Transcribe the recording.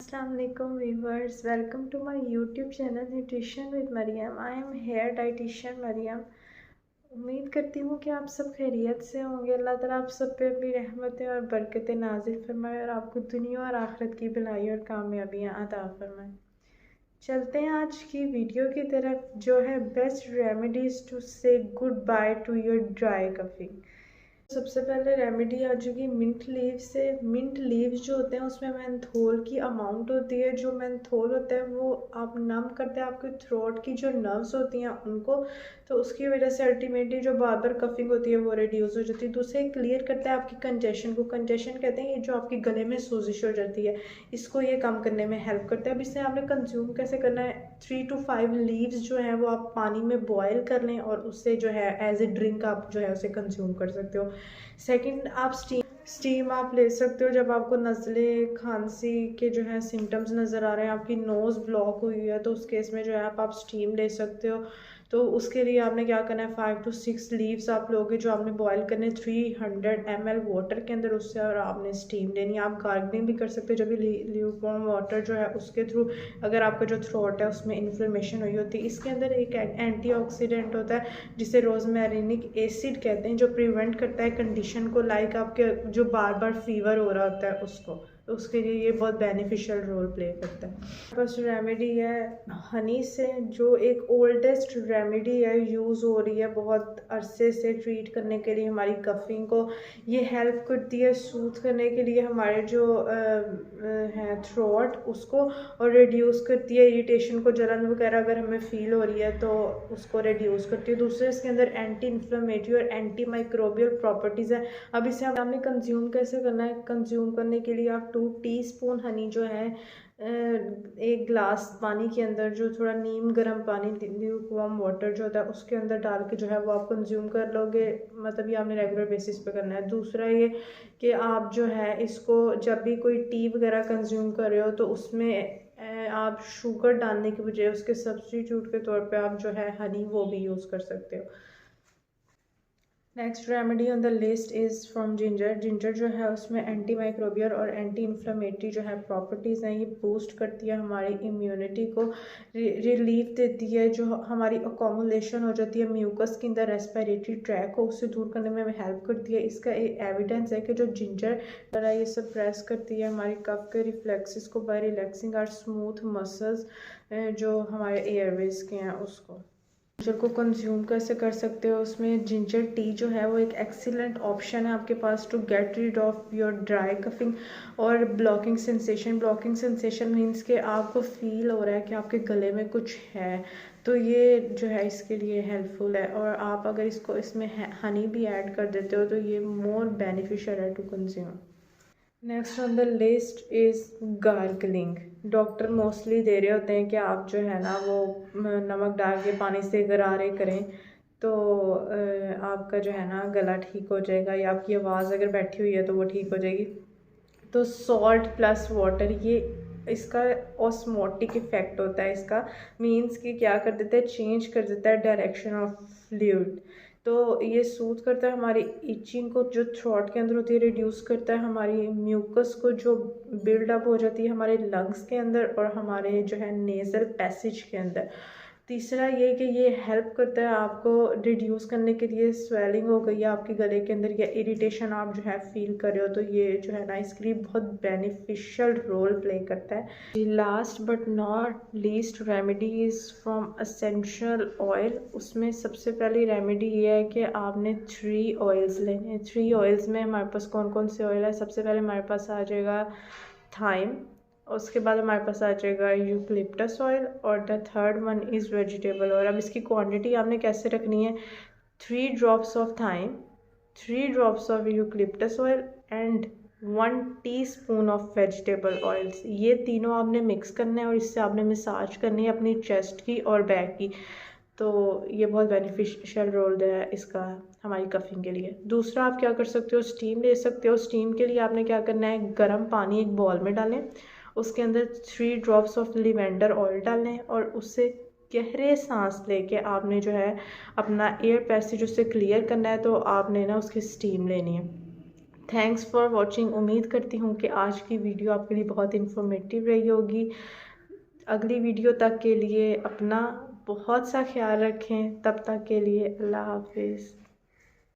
अस्सलाम वालेकुम viewers, welcome to my YouTube channel nutrition with Maryam. I am here dietitian Maryam. उम्मीद करती हूँ कि आप सब खैरियत से होंगे। अल्लाह ताला आप सब पे अपनी रहमतें और बरकतें नाजिल फरमाए और आपको दुनिया और आखिरत की भलाई और कामयाबियाँ अता फरमाए। चलते हैं आज की वीडियो की तरफ, जो है बेस्ट रेमेडीज़ टू से good by two your dry coughing. सबसे पहले रेमेडी आ चुकी मिंट लीव से। मिंट लीव्स जो होते हैं उसमें मेंथोल की अमाउंट होती है। जो मेंथोल होता है वो आप नम करते हैं आपके थ्रोट की जो नर्व्स होती हैं उनको, तो उसकी वजह से अल्टीमेटली जो बार बार कफिंग होती है वो रिड्यूस हो जाती है। दूसरे क्लियर करता है आपकी कंजेशन को। कंजेशन कहते हैं ये जो आपके गले में सोजिश हो जाती है, इसको ये कम करने में हेल्प करता है। अब इसे आपने कंज्यूम कैसे करना है, 3 to 5 लीव्स जो है वो आप पानी में बॉयल कर लें और उससे जो है एज ए ड्रिंक आप जो है उसे कंज्यूम कर सकते हो। सेकंड, आप स्टीम आप ले सकते हो जब आपको नज़ले खांसी के जो है सिम्टम्स नज़र आ रहे हैं, आपकी नोज़ ब्लॉक हुई है, तो उस केस में जो है आप स्टीम ले सकते हो। तो उसके लिए आपने क्या करना है, 5 to 6 लीव्स आप लोगे जो आपने बॉयल करने 300 ml वाटर के अंदर, उससे और आपने स्टीम लेनी है। आप गार्गलिंग भी कर सकते हो जब भी ल्यूकवार्म वाटर जो है उसके थ्रू, अगर आपका जो थ्रोट है उसमें इन्फ्लेमेशन हुई होती है। इसके अंदर एक एंटीऑक्सीडेंट होता है जिसे रोजमेरिनिक एसिड कहते हैं, जो प्रिवेंट करता है कंडीशन को, लाइक आपके जो बार बार फीवर हो रहा होता है उसको, तो उसके लिए ये बहुत बेनिफिशियल रोल प्ले करता है। बस रेमेडी है हनी से, जो एक ओल्डेस्ट रेमेडी है, यूज़ हो रही है बहुत अरसे से ट्रीट करने के लिए हमारी कफिंग को। ये हेल्प करती है सूथ करने के लिए हमारे जो है थ्रोट उसको, और रिड्यूस करती है इरिटेशन को, जलन वगैरह अगर हमें फील हो रही है तो उसको रिड्यूस करती है। दूसरे इसके अंदर एंटी इन्फ्लेमेटरी और एंटी माइक्रोबियल प्रॉपर्टीज़ है। अब इसे हमने कंज्यूम कैसे करना है, कंज्यूम करने के लिए आप 2 टीस्पून हनी जो है एक ग्लास पानी के अंदर, जो थोड़ा नीम गर्म पानी, ल्यूकवार्म वाटर जो होता है उसके अंदर डाल के जो है वो आप कंज्यूम कर लोगे। मतलब ये आपने रेगुलर बेसिस पे करना है। दूसरा ये कि आप जो है इसको जब भी कोई टी वगैरह कंज्यूम कर रहे हो तो उसमें आप शुगर डालने की बजाय उसके सब्स्टिट्यूट के तौर पे आप जो है हनी वो भी यूज़ कर सकते हो। Next remedy on the list is from ginger. Ginger जो है उसमें एंटी माइक्रोबियल और एंटी इन्फ्लेमेटरी जो है प्रॉपर्टीज़ हैं। ये बूस्ट करती है हमारी इम्यूनिटी को, रिलीफ देती है, जो हमारी अकोमुलेशन हो जाती है म्यूकस के अंदर रेस्पिरेटरी ट्रैक को, उससे दूर करने में हेल्प करती है। इसका एक एविडेंस है कि जो जिंजर ये सप्रेस करती है हमारी कफ के रिफ्लेक्सेस को bye relaxing our smooth muscles जो हमारे एयरवेज के हैं उसको। जिंजर को कंज्यूम कैसे कर सकते हो, उसमें जिंजर टी जो है वो एक एक्सीलेंट ऑप्शन है आपके पास to get rid of your dry coughing और blocking sensation. Blocking sensation means कि आपको फील हो रहा है कि आपके गले में कुछ है, तो ये जो है इसके लिए हेल्पफुल है। और आप अगर इसको इसमें हनी भी ऐड कर देते हो तो ये मोर बेनिफिशियल है to consume. Next on the list is gargling. Doctor mostly दे रहे होते हैं कि आप जो है ना वो नमक डाल के पानी से गरारे करें तो आपका जो है ना गला ठीक हो जाएगा, या आपकी आवाज़ अगर बैठी हुई है तो वो ठीक हो जाएगी। तो सॉल्ट प्लस वाटर, ये इसका ऑस्मोटिक इफ़ेक्ट होता है। इसका मीन्स कि क्या कर देता है, चेंज कर देता है डायरेक्शन ऑफ फ्लूइड। तो ये सूथ करता है हमारी इचिंग को जो थ्रोट के अंदर होती है, रिड्यूस करता है हमारी म्यूकस को जो बिल्डअप हो जाती है हमारे लंग्स के अंदर और हमारे जो है नेज़ल पैसेज के अंदर। तीसरा ये कि ये हेल्प करता है आपको रिड्यूस करने के लिए, स्वेलिंग हो गई है आपके गले के अंदर या इरिटेशन आप जो है फील कर रहे हो, तो ये जो है ना इसके लिए बहुत बेनिफिशियल रोल प्ले करता है। Last but not least remedy is from essential oil. उसमें सबसे पहली रेमेडी ये है कि आपने 3 ऑयल्स लेने हैं। 3 ऑयल्स में हमारे पास कौन कौन से ऑयल है, सबसे पहले हमारे पास आ जाएगा थाइम, उसके बाद हमारे पास आ जाएगा यूकलिप्टस ऑयल, और the third one is vegetable oil. अब इसकी क्वांटिटी आपने कैसे रखनी है, 3 drops of thyme, 3 drops of eucalyptus oil and 1 teaspoon of vegetable oils. ये तीनों आपने मिक्स करना है और इससे आपने मसाज करनी है अपनी चेस्ट की और बैक की। तो ये बहुत बेनिफिशियल रोल है इसका हमारी कफिंग के लिए। दूसरा आप क्या कर सकते हो, स्टीम ले सकते हो। स्टीम के लिए आपने क्या करना है, गर्म पानी एक बॉल में डालें, उसके अंदर 3 ड्रॉप्स ऑफ लिवेंडर ऑयल डालें और उससे गहरे सांस लेके आपने जो है अपना एयर पैसेज उससे क्लियर करना है। तो आपने ना उसकी स्टीम लेनी है। Thanks for watching. उम्मीद करती हूँ कि आज की वीडियो आपके लिए बहुत इन्फॉर्मेटिव रही होगी। अगली वीडियो तक के लिए अपना बहुत सा ख्याल रखें। तब तक के लिए अल्लाह हाफिज़।